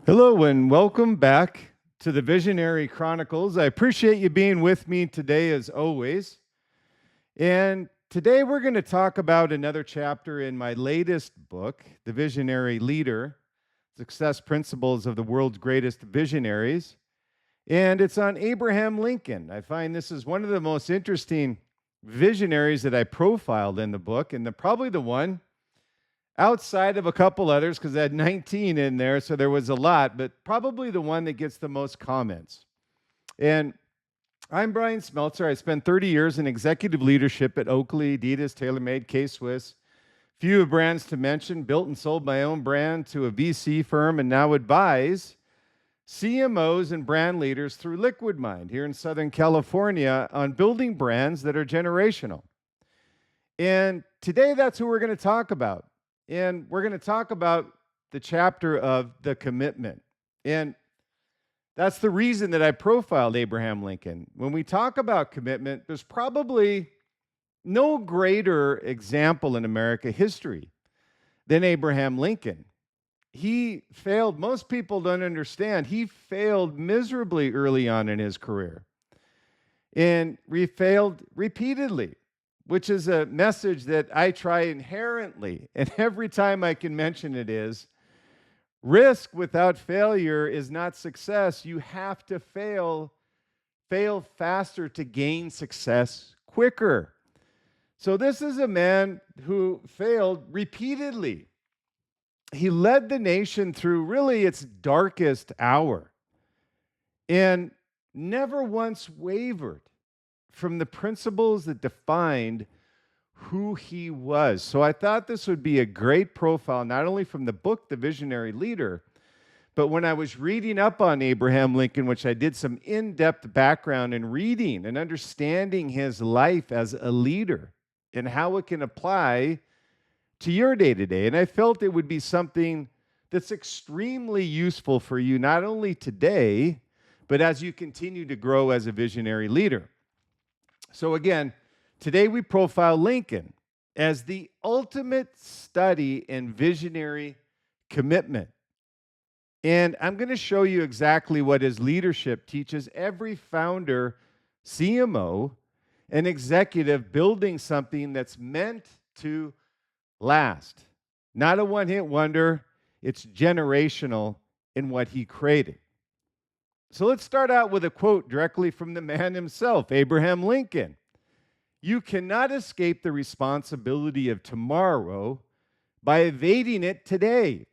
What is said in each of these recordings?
Hello and welcome back to the Visionary Chronicles. I appreciate you being with me today as always. And today we're going to talk about another chapter in my latest book, The Visionary Leader, Success Principles of the World's Greatest Visionaries. And it's on Abraham Lincoln. I find this is one of the most interesting visionaries that I profiled in the book, and probably the one outside of a couple others, because I had 19 in there, so there was a lot, but probably the one that gets the most comments. And I'm Bryan Smeltzer. I spent 30 years in executive leadership at Oakley, Adidas, TaylorMade, K-Swiss. Few brands to mention, built and sold my own brand to a VC firm, and now advise CMOs and brand leaders through Liquid Mind here in Southern California on building brands that are generational. And today that's who we're going to talk about. And we're going to talk about the chapter of the commitment. And that's the reason that I profiled Abraham Lincoln. When we talk about commitment, there's probably no greater example in American history than Abraham Lincoln. He failed. Most people don't understand. He failed miserably early on in his career. And he failed repeatedly, which is a message that I try inherently, and every time I can mention it is, risk without failure is not success. You have to fail faster to gain success quicker. So this is a man who failed repeatedly. He led the nation through really its darkest hour and never once wavered from the principles that defined who he was. So I thought this would be a great profile, not only from the book, The Visionary Leader, but when I was reading up on Abraham Lincoln, which I did some in-depth background in reading and understanding his life as a leader and how it can apply to your day-to-day. And I felt it would be something that's extremely useful for you, not only today, but as you continue to grow as a visionary leader. So again, today we profile Lincoln as the ultimate study in visionary commitment. And I'm going to show you exactly what his leadership teaches every founder, CMO, and executive building something that's meant to last. Not a one-hit wonder, it's generational in what he created. So let's start out with a quote directly from the man himself, Abraham Lincoln. You cannot escape the responsibility of tomorrow by evading it today.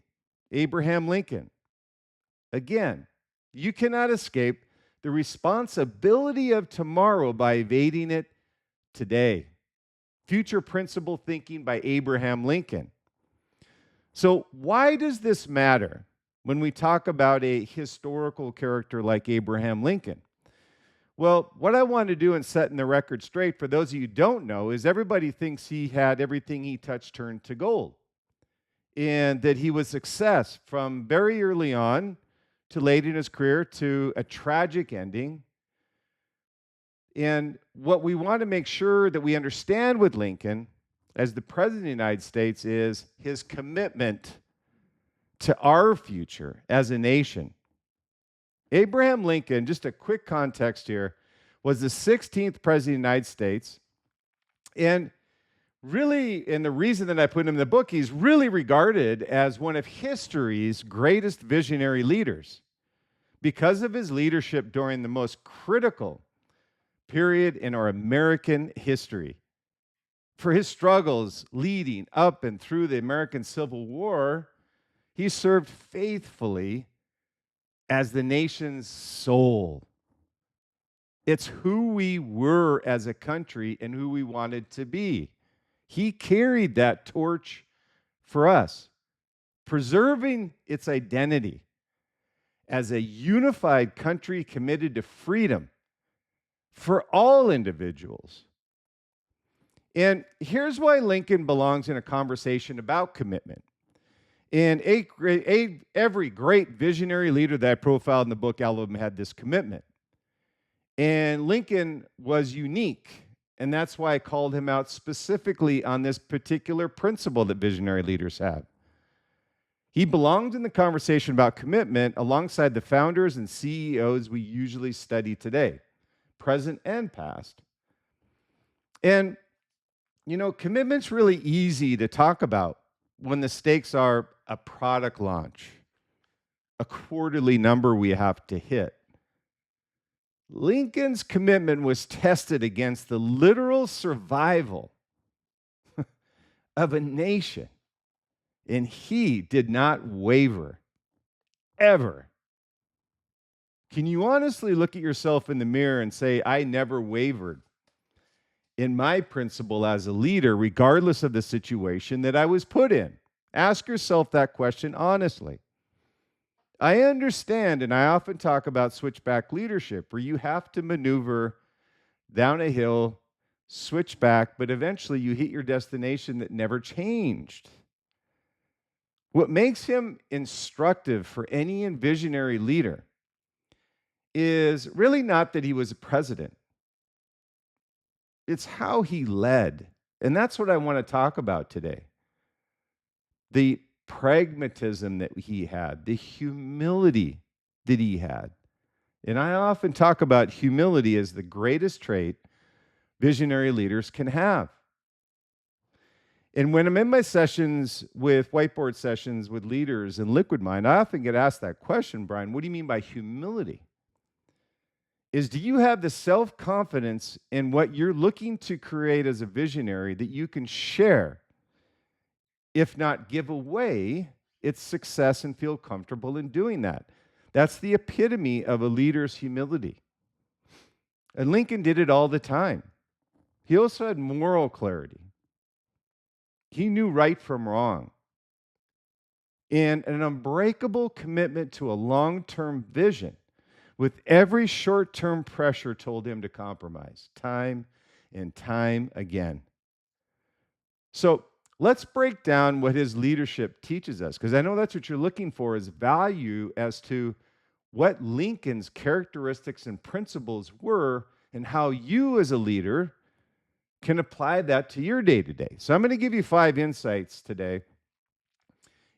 Abraham Lincoln. Again, you cannot escape the responsibility of tomorrow by evading it today. Future principle thinking by Abraham Lincoln. So why does this matter when we talk about a historical character like Abraham Lincoln? Well, what I want to do in setting the record straight, for those of you who don't know, is everybody thinks he had everything he touched turned to gold, and that he was success from very early on to late in his career to a tragic ending. And what we want to make sure that we understand with Lincoln as the President of the United States is his commitment to our future as a nation. Abraham Lincoln, just a quick context here, was the 16th President of the United States. And really, and the reason that I put him in the book, he's really regarded as one of history's greatest visionary leaders because of his leadership during the most critical period in our American history. For his struggles leading up and through the American Civil War, he served faithfully as the nation's soul. It's who we were as a country and who we wanted to be. He carried that torch for us, preserving its identity as a unified country committed to freedom for all individuals. And here's why Lincoln belongs in a conversation about commitment. And every great visionary leader that I profiled in the book, all of them had this commitment. And Lincoln was unique, and that's why I called him out specifically on this particular principle that visionary leaders have. He belonged in the conversation about commitment alongside the founders and CEOs we usually study today, present and past. And, commitment's really easy to talk about when the stakes are a product launch, a quarterly number we have to hit. Lincoln's commitment was tested against the literal survival of a nation, and he did not waver, ever. Can you honestly look at yourself in the mirror and say, I never wavered in my principle as a leader, regardless of the situation that I was put in? Ask yourself that question honestly. I understand, and I often talk about switchback leadership, where you have to maneuver down a hill, switch back, but eventually you hit your destination that never changed. What makes him instructive for any visionary leader is really not that he was a president. It's how he led. And that's what I want to talk about today. The pragmatism that he had, the humility that he had. And I often talk about humility as the greatest trait visionary leaders can have. And when I'm in my sessions with whiteboard sessions with leaders in Liquid Mind, I often get asked that question, Bryan, what do you mean by humility? Do you have the self-confidence in what you're looking to create as a visionary that you can share, if not give away, its success and feel comfortable in doing that? That's the epitome of a leader's humility. And Lincoln did it all the time. He also had moral clarity. He knew right from wrong. And an unbreakable commitment to a long-term vision with every short-term pressure told him to compromise time and time again. So let's break down what his leadership teaches us, because I know that's what you're looking for, is value as to what Lincoln's characteristics and principles were and how you as a leader can apply that to your day-to-day. So I'm going to give you 5 insights today.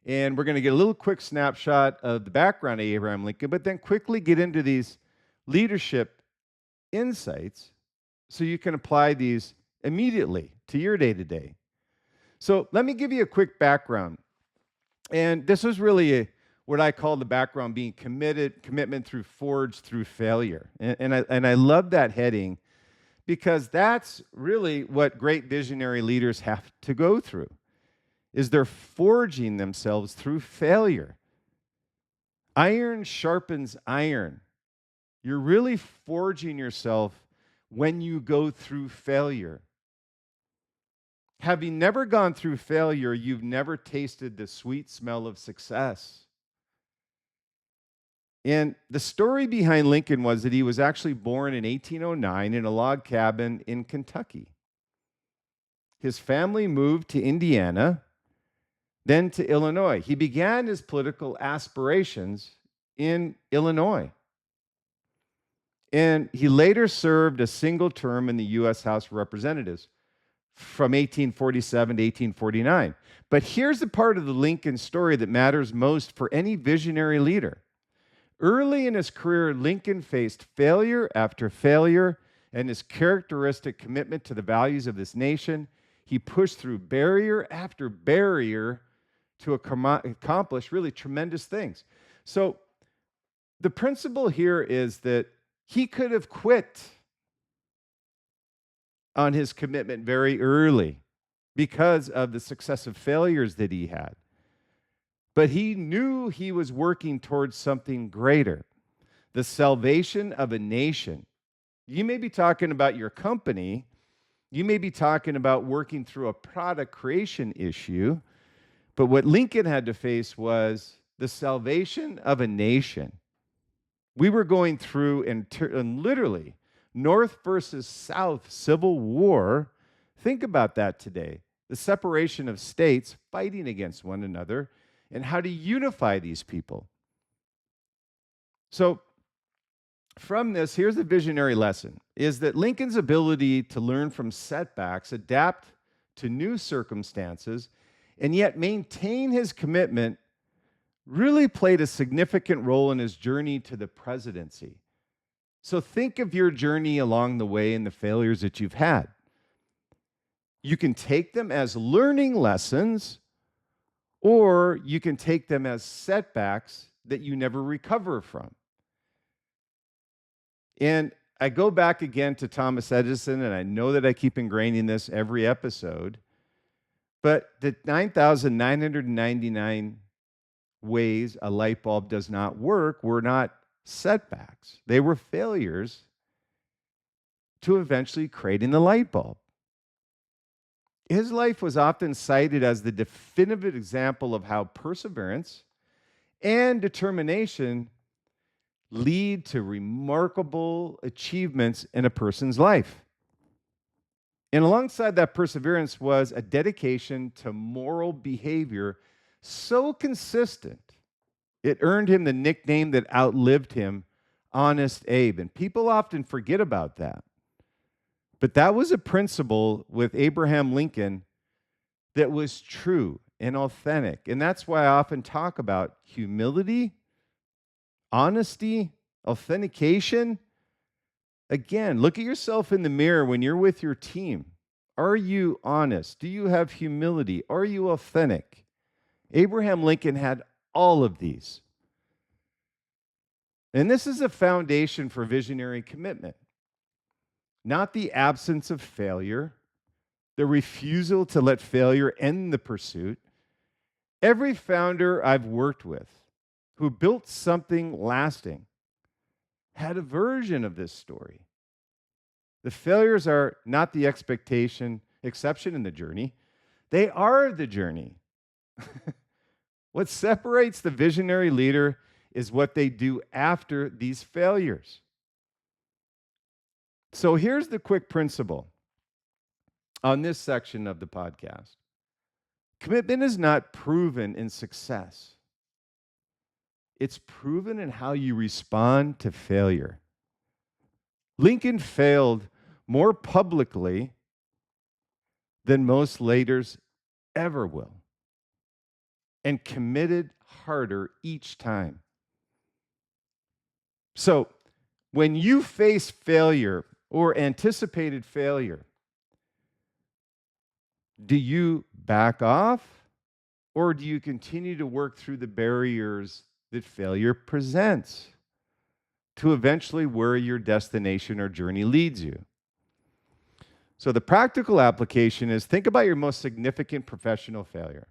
And we're going to get a little quick snapshot of the background of Abraham Lincoln, but then quickly get into these leadership insights so you can apply these immediately to your day-to-day. So let me give you a quick background. And this was really what I call the background being commitment forged through failure. And I love that heading because that's really what great visionary leaders have to go through. Is they're forging themselves through failure. Iron sharpens iron. You're really forging yourself when you go through failure. Having never gone through failure, you've never tasted the sweet smell of success. And the story behind Lincoln was that he was actually born in 1809 in a log cabin in Kentucky. His family moved to Indiana, then to Illinois. He began his political aspirations in Illinois. And he later served a single term in the U.S. House of Representatives from 1847 to 1849. But here's the part of the Lincoln story that matters most for any visionary leader. Early in his career, Lincoln faced failure after failure, and his characteristic commitment to the values of this nation, he pushed through barrier after barrier to accomplish really tremendous things. So the principle here is that he could have quit on his commitment very early because of the successive failures that he had. But he knew he was working towards something greater, the salvation of a nation. You may be talking about your company. You may be talking about working through a product creation issue. But what Lincoln had to face was the salvation of a nation. We were going through and literally North versus South civil war. Think about that today. The separation of states fighting against one another and how to unify these people. So from this, here's the visionary lesson, is that Lincoln's ability to learn from setbacks, adapt to new circumstances, and yet maintain his commitment really played a significant role in his journey to the presidency. So think of your journey along the way and the failures that you've had. You can take them as learning lessons, or you can take them as setbacks that you never recover from. And I go back again to Thomas Edison, and I know that I keep ingraining this every episode, but the 9,999 ways a light bulb does not work were not setbacks. They were failures to eventually creating the light bulb. His life was often cited as the definitive example of how perseverance and determination lead to remarkable achievements in a person's life. And alongside that perseverance was a dedication to moral behavior so consistent, it earned him the nickname that outlived him, Honest Abe. And people often forget about that. But that was a principle with Abraham Lincoln that was true and authentic. And that's why I often talk about humility, honesty, authentication. Again, look at yourself in the mirror when you're with your team. Are you honest? Do you have humility? Are you authentic? Abraham Lincoln had all of these. And this is a foundation for visionary commitment, not the absence of failure, the refusal to let failure end the pursuit. Every founder I've worked with who built something lasting had a version of this story. The failures are not the exception in the journey. They are the journey. What separates the visionary leader is what they do after these failures. So here's the quick principle on this section of the podcast. Commitment is not proven in success. It's proven in how you respond to failure. Lincoln failed more publicly than most leaders ever will, and committed harder each time. So, when you face failure or anticipated failure, do you back off, or do you continue to work through the barriers that failure presents to eventually where your destination or journey leads you? So the practical application is, think about your most significant professional failure.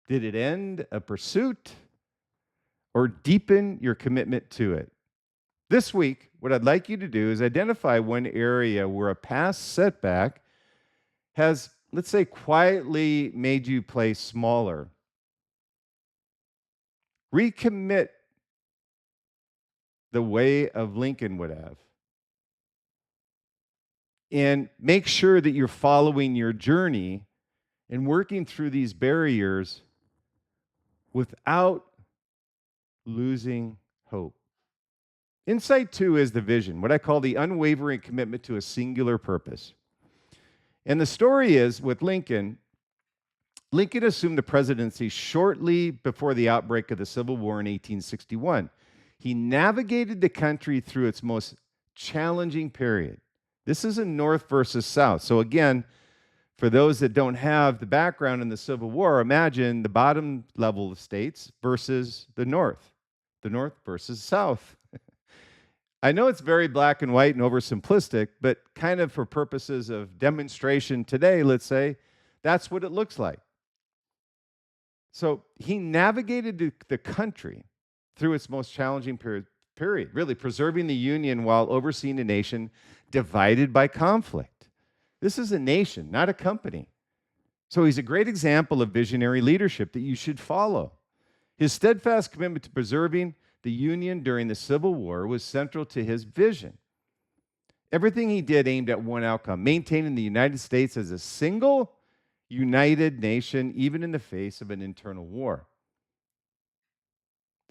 Did it end a pursuit or deepen your commitment to it? This week, what I'd like you to do is identify one area where a past setback has, let's say, quietly made you play smaller. Recommit the way of Lincoln would have. And make sure that you're following your journey and working through these barriers without losing hope. Insight 2 is the vision, what I call the unwavering commitment to a singular purpose. And the story is, with Lincoln assumed the presidency shortly before the outbreak of the Civil War in 1861. He navigated the country through its most challenging period. This is a North versus South. So again, for those that don't have the background in the Civil War, imagine the bottom level of states versus the North versus South. I know it's very black and white and oversimplistic, but kind of for purposes of demonstration today, let's say, that's what it looks like. So he navigated the country through its most challenging period, really preserving the Union while overseeing a nation divided by conflict. This is a nation, not a company. So he's a great example of visionary leadership that you should follow. His steadfast commitment to preserving the Union during the Civil War was central to his vision. Everything he did aimed at one outcome: maintaining the United States as a single, united nation, even in the face of an internal war.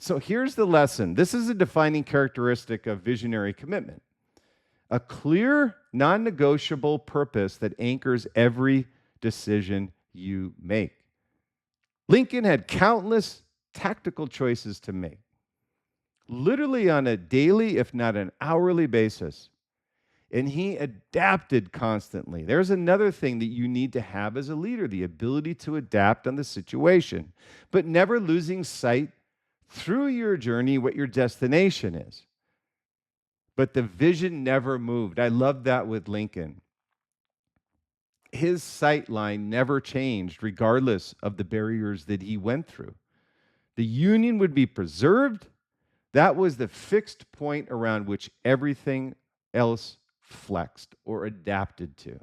So here's the lesson. This is a defining characteristic of visionary commitment: a clear, non-negotiable purpose that anchors every decision you make. Lincoln had countless tactical choices to make, literally on a daily, if not an hourly basis. And he adapted constantly. There's another thing that you need to have as a leader, the ability to adapt on the situation, but never losing sight through your journey what your destination is. But the vision never moved. I love that with Lincoln. His sight line never changed, regardless of the barriers that he went through. The Union would be preserved. That was the fixed point around which everything else flexed or adapted to.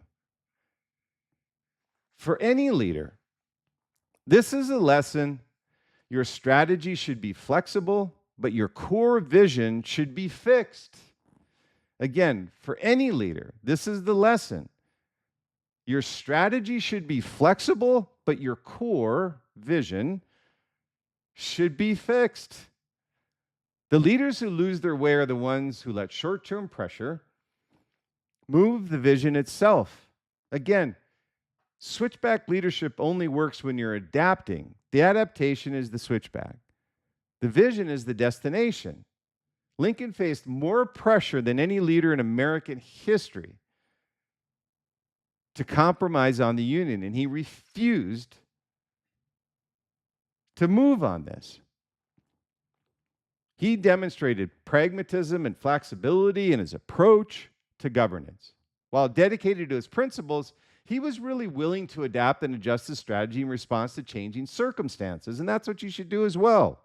For any leader, this is a lesson. Your strategy should be flexible, but your core vision should be fixed. Again, for any leader, this is the lesson. Your strategy should be flexible, but your core vision should be fixed. The leaders who lose their way are the ones who let short-term pressure move the vision itself. Again, switchback leadership only works when you're adapting. The adaptation is the switchback. The vision is the destination. Lincoln faced more pressure than any leader in American history to compromise on the Union, and he refused to move on this. He demonstrated pragmatism and flexibility in his approach to governance. While dedicated to his principles, he was really willing to adapt and adjust his strategy in response to changing circumstances, and that's what you should do as well.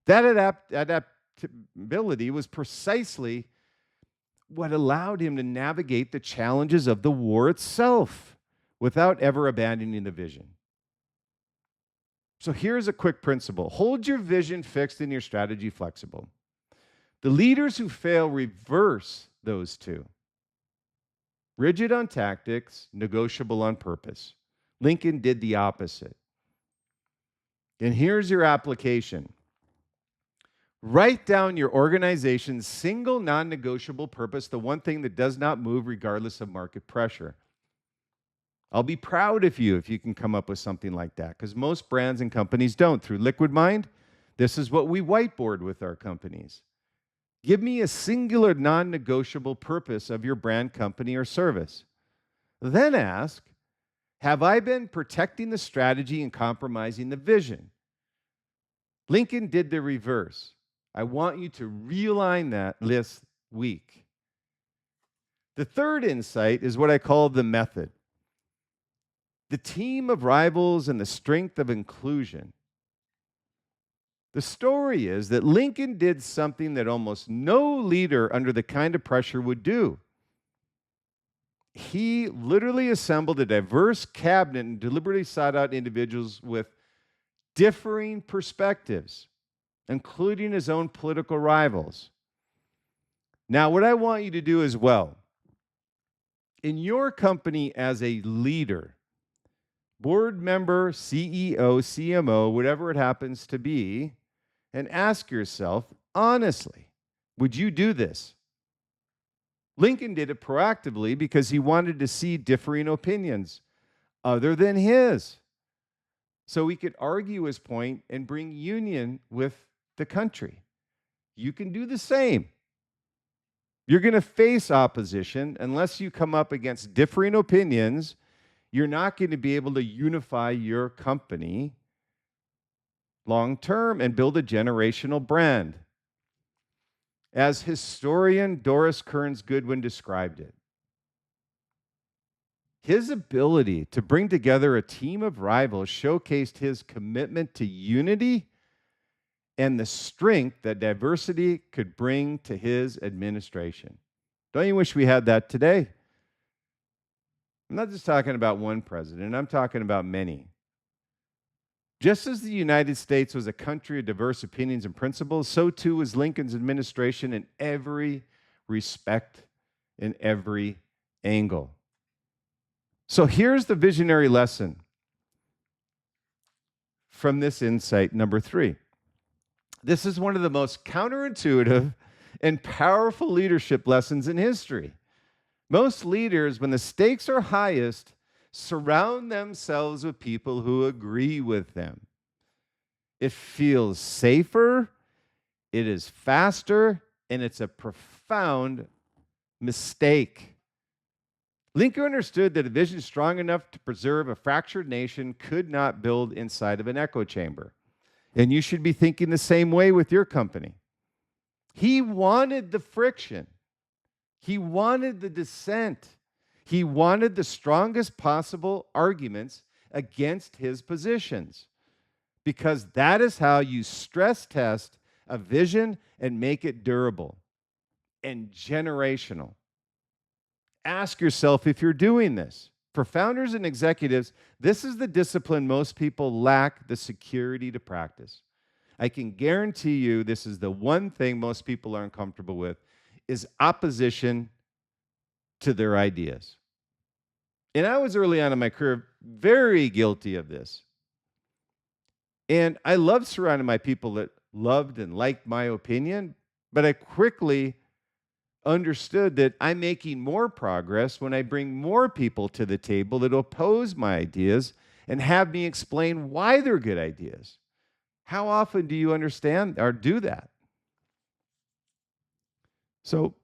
That adaptability was precisely what allowed him to navigate the challenges of the war itself without ever abandoning the vision. So here's a quick principle. Hold your vision fixed and your strategy flexible. The leaders who fail reverse those two. Rigid on tactics, negotiable on purpose. Lincoln did the opposite. And here's your application. Write down your organization's single non-negotiable purpose, the one thing that does not move regardless of market pressure. I'll be proud of you if you can come up with something like that, because most brands and companies don't. Through Liquid Mind, this is what we whiteboard with our companies. Give me a singular non-negotiable purpose of your brand, company, or service. Then ask, have I been protecting the strategy and compromising the vision? Lincoln did the reverse. I want you to realign that this week. The third insight is what I call the method. The team of rivals and the strength of inclusion. The story is that Lincoln did something that almost no leader under the kind of pressure would do. He literally assembled a diverse cabinet and deliberately sought out individuals with differing perspectives, including his own political rivals. Now, what I want you to do as well, in your company as a leader, board member, CEO, CMO, whatever it happens to be, and ask yourself, honestly, would you do this? Lincoln did it proactively because he wanted to see differing opinions other than his, so he could argue his point and bring union with the country. You can do the same. You're going to face opposition unless you come up against differing opinions. You're not going to be able to unify your company long term and build a generational brand. As historian Doris Kearns Goodwin described it, his ability to bring together a team of rivals showcased his commitment to unity and the strength that diversity could bring to his administration. Don't you wish we had that today? I'm not just talking about one president, I'm talking about many. Just as the United States was a country of diverse opinions and principles, so too was Lincoln's administration in every respect, in every angle. So here's the visionary lesson from this insight number 3. This is one of the most counterintuitive and powerful leadership lessons in history. Most leaders, when the stakes are highest, surround themselves with people who agree with them. It feels safer, it is faster, and it's a profound mistake. Lincoln understood that a vision strong enough to preserve a fractured nation could not build inside of an echo chamber. And you should be thinking the same way with your company. He wanted the friction. He wanted the dissent. He wanted the strongest possible arguments against his positions, because that is how you stress test a vision and make it durable and generational. Ask yourself if you're doing this. For founders and executives, this is the discipline most people lack the security to practice. I can guarantee you this is the one thing most people are uncomfortable with, is opposition to their ideas. And I was early on in my career very guilty of this. And I loved surrounding my people that loved and liked my opinion, but I quickly understood that I'm making more progress when I bring more people to the table that oppose my ideas and have me explain why they're good ideas. How often do you understand or do that? So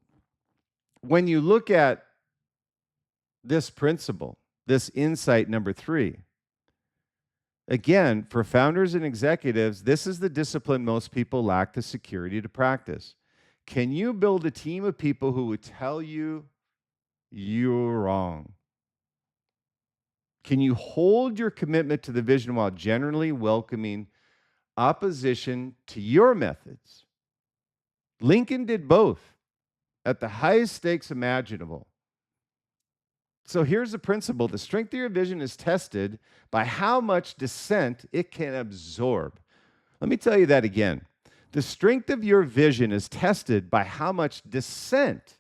when you look at this principle, this insight number 3, again, for founders and executives, this is the discipline most people lack the security to practice. Can you build a team of people who would tell you you're wrong? Can you hold your commitment to the vision while generally welcoming opposition to your methods? Lincoln did both at the highest stakes imaginable. So here's the principle. The strength of your vision is tested by how much dissent it can absorb. Let me tell you that again. The strength of your vision is tested by how much dissent,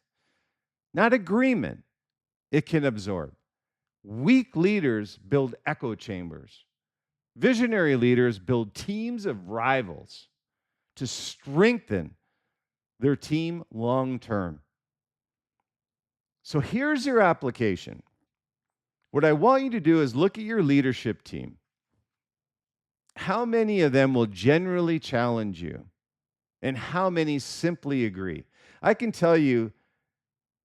not agreement, it can absorb. Weak leaders build echo chambers. Visionary leaders build teams of rivals to strengthen their team long term. So here's your application. What I want you to do is look at your leadership team. How many of them will generally challenge you? And how many simply agree? I can tell you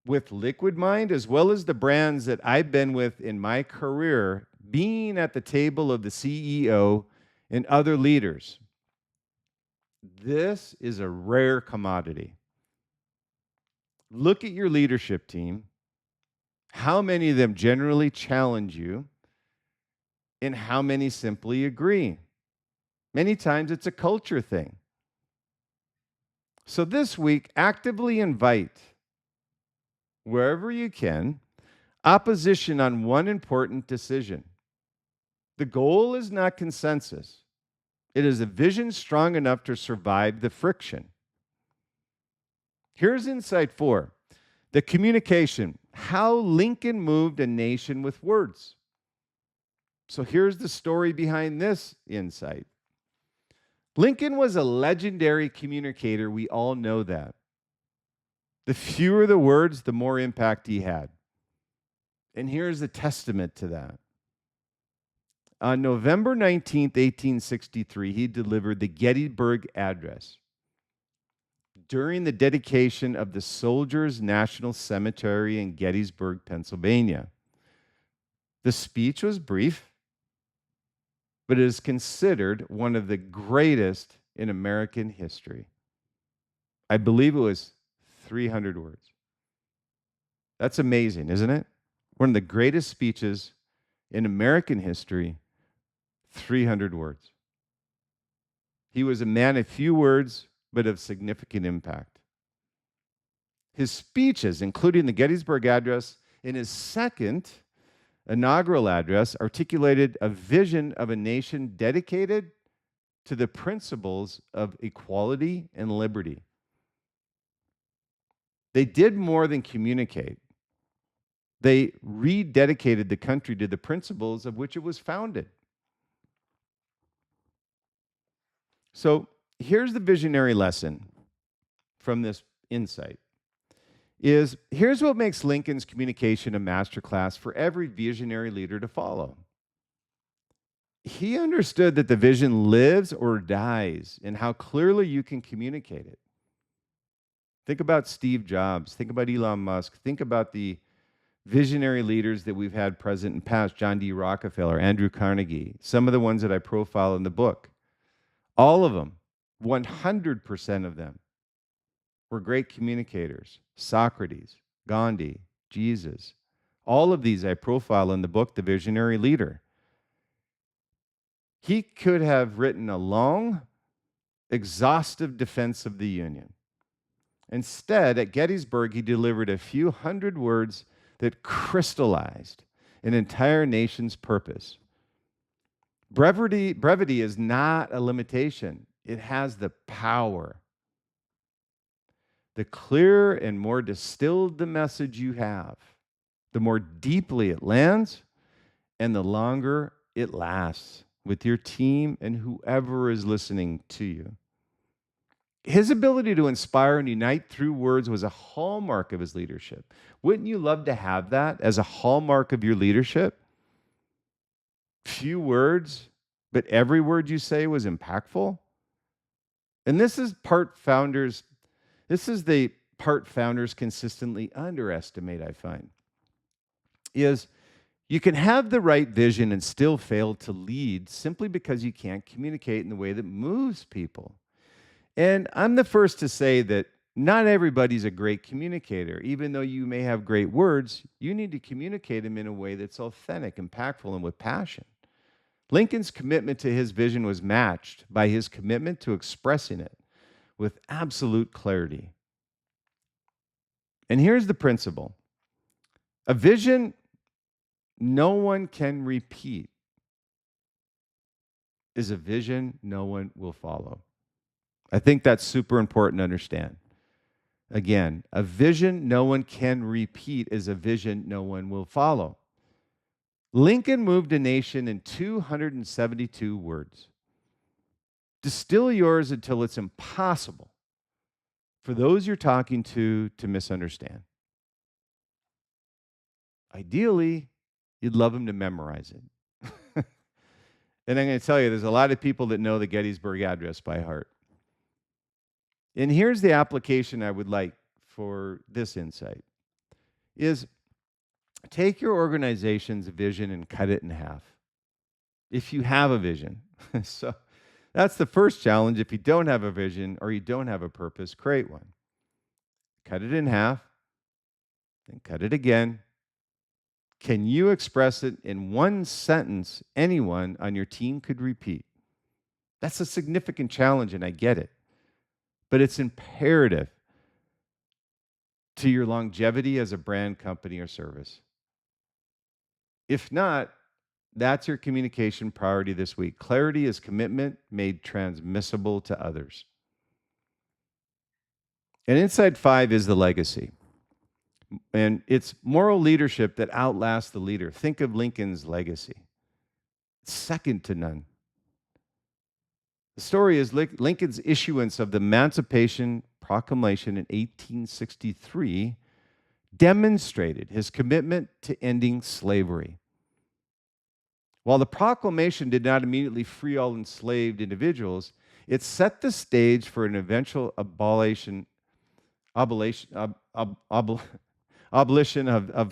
with Liquid Mind, as well as the brands that I've been with in my career, being at the table of the CEO and other leaders, this is a rare commodity. Look at your leadership team. How many of them generally challenge you? And how many simply agree? Many times it's a culture thing. So this week, actively invite, wherever you can, opposition on one important decision. The goal is not consensus. It is a vision strong enough to survive the friction. Here's insight 4, the communication, how Lincoln moved a nation with words. So here's the story behind this insight. Lincoln was a legendary communicator. We all know that. The fewer the words, the more impact he had. And here's a testament to that. On November 19th, 1863, he delivered the Gettysburg Address during the dedication of the Soldiers' National Cemetery in Gettysburg, Pennsylvania. The speech was brief, but it is considered one of the greatest in American history. I believe it was 300 words. That's amazing, isn't it? One of the greatest speeches in American history, 300 words. He was a man of few words, but of significant impact. His speeches, including the Gettysburg Address, in his second inaugural address, articulated a vision of a nation dedicated to the principles of equality and liberty. They did more than communicate. They rededicated the country to the principles of which it was founded. So here's the visionary lesson from this insight. Here's what makes Lincoln's communication a masterclass for every visionary leader to follow. He understood that the vision lives or dies and how clearly you can communicate it. Think about Steve Jobs. Think about Elon Musk. Think about the visionary leaders that we've had present and past, John D. Rockefeller, Andrew Carnegie, some of the ones that I profile in the book. All of them, 100% of them, were great communicators. Socrates, Gandhi, Jesus. All of these I profile in the book, The Visionary Leader. He could have written a long, exhaustive defense of the Union. Instead, at Gettysburg, he delivered a few hundred words that crystallized an entire nation's purpose. Brevity is not a limitation. It has the power. The clearer and more distilled the message you have, the more deeply it lands and the longer it lasts with your team and whoever is listening to you. His ability to inspire and unite through words was a hallmark of his leadership. Wouldn't you love to have that as a hallmark of your leadership? Few words, but every word you say was impactful. And this is the part founders consistently underestimate, I find, is you can have the right vision and still fail to lead simply because you can't communicate in the way that moves people. And I'm the first to say that not everybody's a great communicator. Even though you may have great words, you need to communicate them in a way that's authentic, impactful, and with passion. Lincoln's commitment to his vision was matched by his commitment to expressing it with absolute clarity. And here's the principle: a vision no one can repeat is a vision no one will follow. I think that's super important to understand. Again, a vision no one can repeat is a vision no one will follow. Lincoln moved a nation in 272 words. Distill yours until it's impossible for those you're talking to misunderstand. Ideally, you'd love them to memorize it. And I'm going to tell you, there's a lot of people that know the Gettysburg Address by heart. And here's the application I would like for this insight is take your organization's vision and cut it in half. If you have a vision. So that's the first challenge. If you don't have a vision or you don't have a purpose, create one. Cut it in half, then cut it again. Can you express it in one sentence anyone on your team could repeat? That's a significant challenge, and I get it. But it's imperative to your longevity as a brand, company, or service. If not, that's your communication priority this week. Clarity is commitment made transmissible to others. And inside 5 is the legacy. And it's moral leadership that outlasts the leader. Think of Lincoln's legacy. It's second to none. The story is Lincoln's issuance of the Emancipation Proclamation in 1863 demonstrated his commitment to ending slavery. While the proclamation did not immediately free all enslaved individuals, it set the stage for an eventual abolition of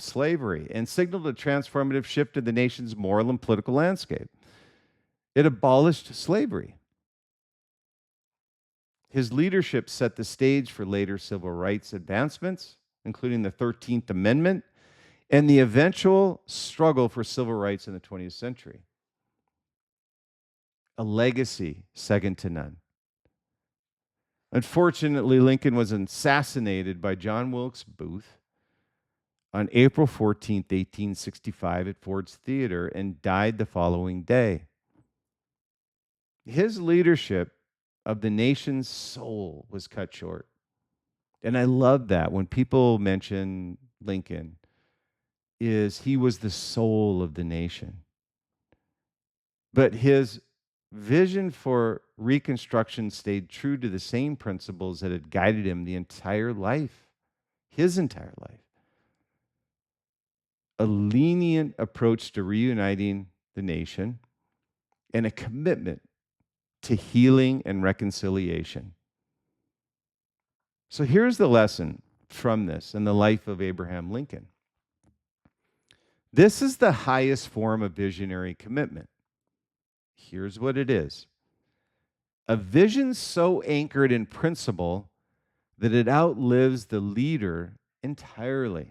slavery and signaled a transformative shift in the nation's moral and political landscape. It abolished slavery. His leadership set the stage for later civil rights advancements, including the 13th Amendment and the eventual struggle for civil rights in the 20th century. A legacy second to none. Unfortunately, Lincoln was assassinated by John Wilkes Booth on April 14th, 1865 at Ford's Theater and died the following day. His leadership of the nation's soul was cut short. And I love that when people mention Lincoln, is he was the soul of the nation. But his vision for Reconstruction stayed true to the same principles that had guided him the entire life, his entire life. A lenient approach to reuniting the nation and a commitment to healing and reconciliation. So here's the lesson from this in the life of Abraham Lincoln. This is the highest form of visionary commitment. Here's what it is: a vision so anchored in principle that it outlives the leader entirely.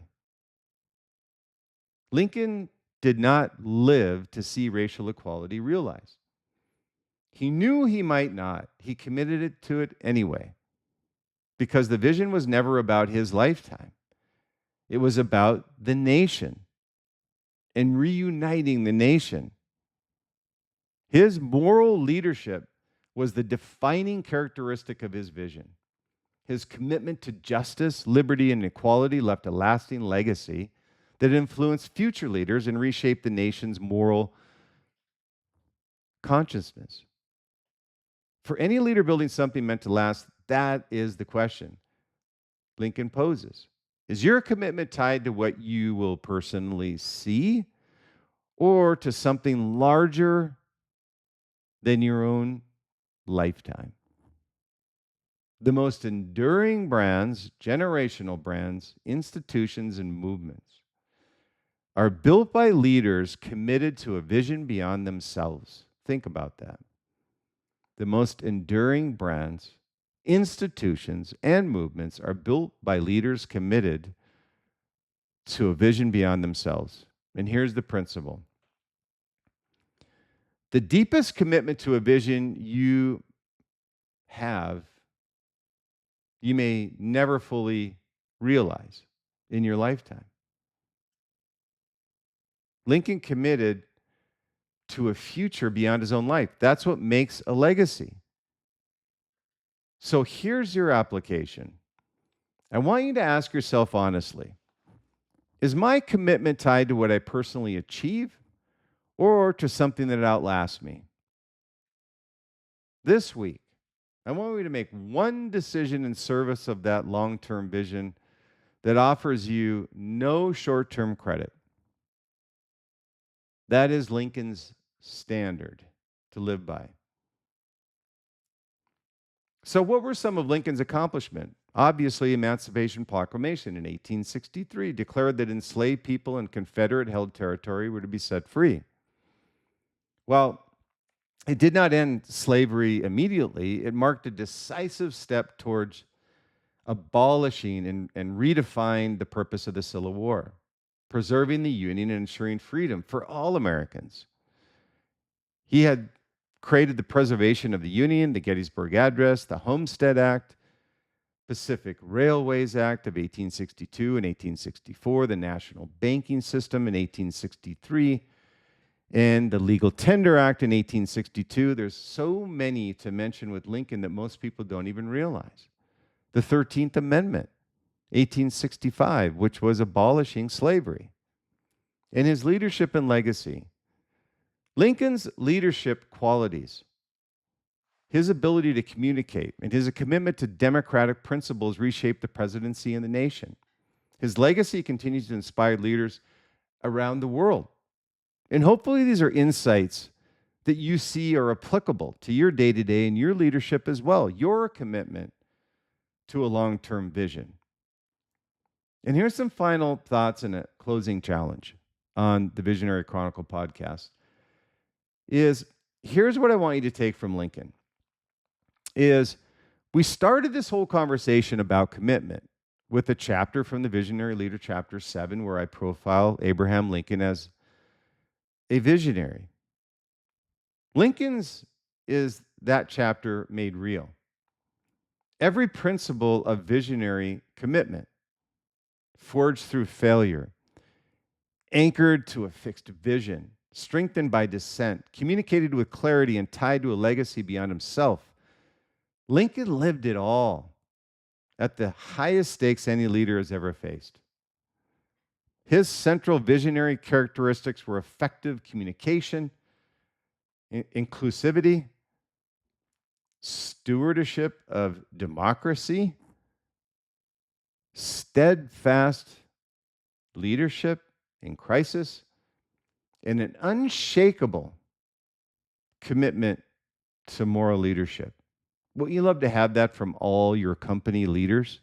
Lincoln did not live to see racial equality realized. He knew he might not. He committed it to it anyway, because the vision was never about his lifetime. It was about the nation and reuniting the nation. His moral leadership was the defining characteristic of his vision. His commitment to justice, liberty, and equality left a lasting legacy that influenced future leaders and reshaped the nation's moral consciousness. For any leader building something meant to last, that is the question Lincoln poses. Is your commitment tied to what you will personally see, or to something larger than your own lifetime? The most enduring brands, generational brands, institutions, and movements are built by leaders committed to a vision beyond themselves. Think about that. The most enduring brands, institutions, and movements are built by leaders committed to a vision beyond themselves. And here's the principle: the deepest commitment to a vision you have, you may never fully realize in your lifetime. Lincoln committed to a future beyond his own life. That's what makes a legacy. So here's your application. I want you to ask yourself honestly, is my commitment tied to what I personally achieve, or to something that outlasts me? This week, I want you to make one decision in service of that long-term vision that offers you no short-term credit. That is Lincoln's standard to live by. So what were some of Lincoln's accomplishments? Obviously, Emancipation Proclamation in 1863 declared that enslaved people in Confederate-held territory were to be set free. Well, it did not end slavery immediately. It marked a decisive step towards abolishing and redefining the purpose of the Civil War, preserving the Union and ensuring freedom for all Americans. He had created the Preservation of the Union, the Gettysburg Address, the Homestead Act, Pacific Railways Act of 1862 and 1864, the National Banking System in 1863, and the Legal Tender Act in 1862. There's so many to mention with Lincoln that most people don't even realize. The 13th Amendment, 1865, which was abolishing slavery. And his leadership and legacy. Lincoln's leadership qualities, his ability to communicate, and his commitment to democratic principles reshaped the presidency and the nation. His legacy continues to inspire leaders around the world. And hopefully these are insights that you see are applicable to your day-to-day and your leadership as well, your commitment to a long-term vision. And here's some final thoughts and a closing challenge on the Visionary Chronicle podcast. Here's what I want you to take from Lincoln. We started this whole conversation about commitment with a chapter from the Visionary Leader, chapter 7, where I profile Abraham Lincoln as a visionary. Lincoln's is that chapter made real. Every principle of visionary commitment, forged through failure, anchored to a fixed vision, strengthened by dissent, communicated with clarity, and tied to a legacy beyond himself. Lincoln lived it all at the highest stakes any leader has ever faced. His central visionary characteristics were effective communication, inclusivity, stewardship of democracy, steadfast leadership in crisis, and an unshakable commitment to moral leadership. Wouldn't you love to have that from all your company leaders?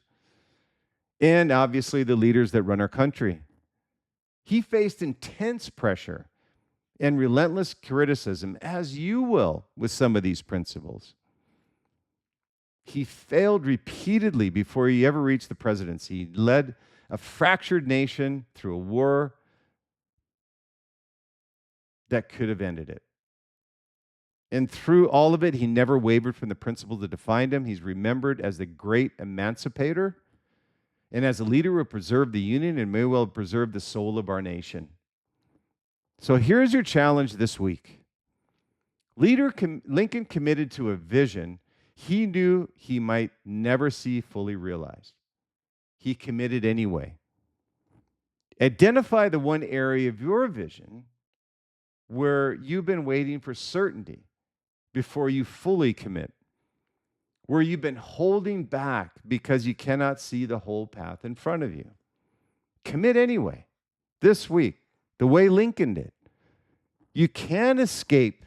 And obviously the leaders that run our country. He faced intense pressure and relentless criticism, as you will with some of these principles. He failed repeatedly before he ever reached the presidency. He led a fractured nation through a war that could have ended it. And through all of it, he never wavered from the principles that defined him. He's remembered as the great emancipator and as a leader who preserved the union and may well preserve the soul of our nation. So here's your challenge this week. Lincoln committed to a vision he knew he might never see fully realized. He committed anyway. Identify the one area of your vision where you've been waiting for certainty before you fully commit, where you've been holding back because you cannot see the whole path in front of you. Commit anyway, this week, the way Lincoln did. You can escape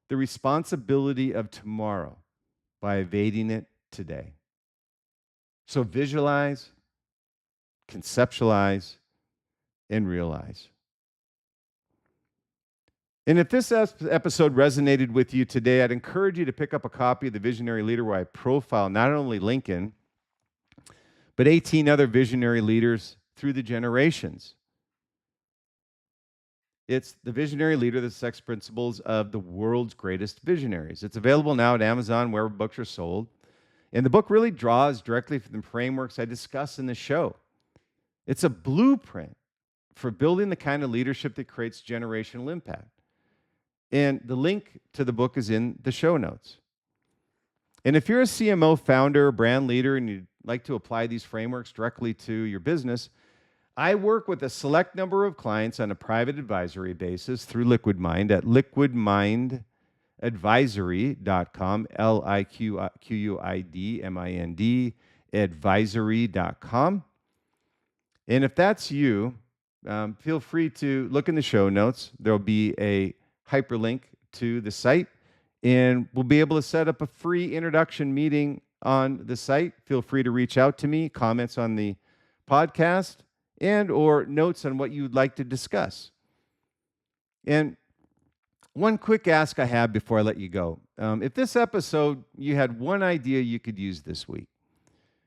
the responsibility of tomorrow by evading it today. So visualize, conceptualize, and realize. And if this episode resonated with you today, I'd encourage you to pick up a copy of The Visionary Leader, where I profile not only Lincoln, but 18 other visionary leaders through the generations. It's The Visionary Leader, the 6 Principles of the World's Greatest Visionaries. It's available now at Amazon, wherever books are sold. And the book really draws directly from the frameworks I discuss in the show. It's a blueprint for building the kind of leadership that creates generational impact. And the link to the book is in the show notes. And if you're a CMO founder or brand leader and you'd like to apply these frameworks directly to your business, I work with a select number of clients on a private advisory basis through Liquid Mind at liquidmindadvisory.com, LIQUIDMIND, advisory.com. And if that's you, feel free to look in the show notes. There'll be a hyperlink to the site, and we'll be able to set up a free introduction meeting on the site. Feel free to reach out to me, comments on the podcast, and or notes on what you'd like to discuss. And one quick ask I have before I let you go. If this episode, you had one idea you could use this week,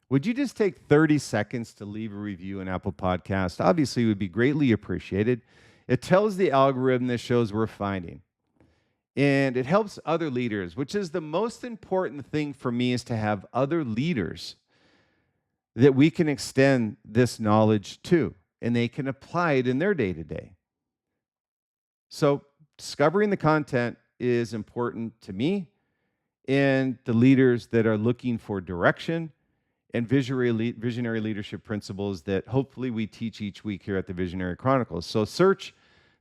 would you just take 30 seconds to leave a review on Apple Podcast? Obviously, it would be greatly appreciated. It tells the algorithm this shows we're finding. And it helps other leaders, which is the most important thing for me, is to have other leaders that we can extend this knowledge to, and they can apply it in their day-to-day. So discovering the content is important to me and the leaders that are looking for direction and visionary leadership principles that hopefully we teach each week here at the Visionary Chronicles. So search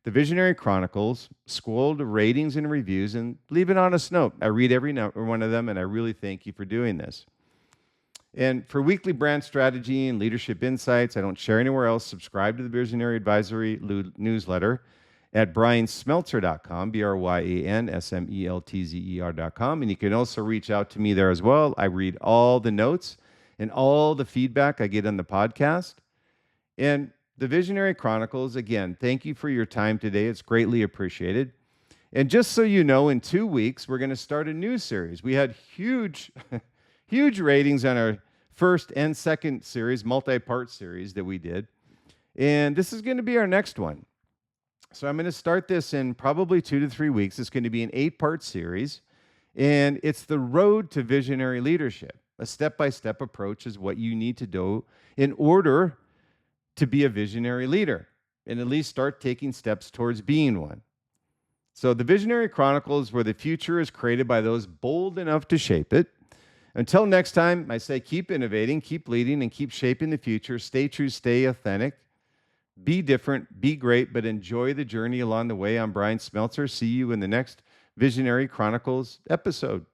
the Visionary Chronicles, scroll to ratings and reviews, and leave an honest note. I read every one of them, and I really thank you for doing this. And for weekly brand strategy and leadership insights I don't share anywhere else, subscribe to the Visionary Advisory newsletter at bryansmeltzer.com, bryansmeltzer.com. And you can also reach out to me there as well. I read all the notes and all the feedback I get on the podcast. And the Visionary Chronicles, again, thank you for your time today. It's greatly appreciated. And just so you know, in 2 weeks, we're going to start a new series. We had huge ratings on our first and second series, multi-part series that we did. And this is going to be our next one. So I'm going to start this in probably 2 to 3 weeks. It's going to be an 8-part series. And it's the road to visionary leadership. A step-by-step approach is what you need to do in order to be a visionary leader and at least start taking steps towards being one. So the Visionary Chronicles, where the future is created by those bold enough to shape it. Until next time, I say keep innovating, keep leading, and keep shaping the future. Stay true, stay authentic. Be different, be great, but enjoy the journey along the way. I'm Bryan Smeltzer. See you in the next Visionary Chronicles episode.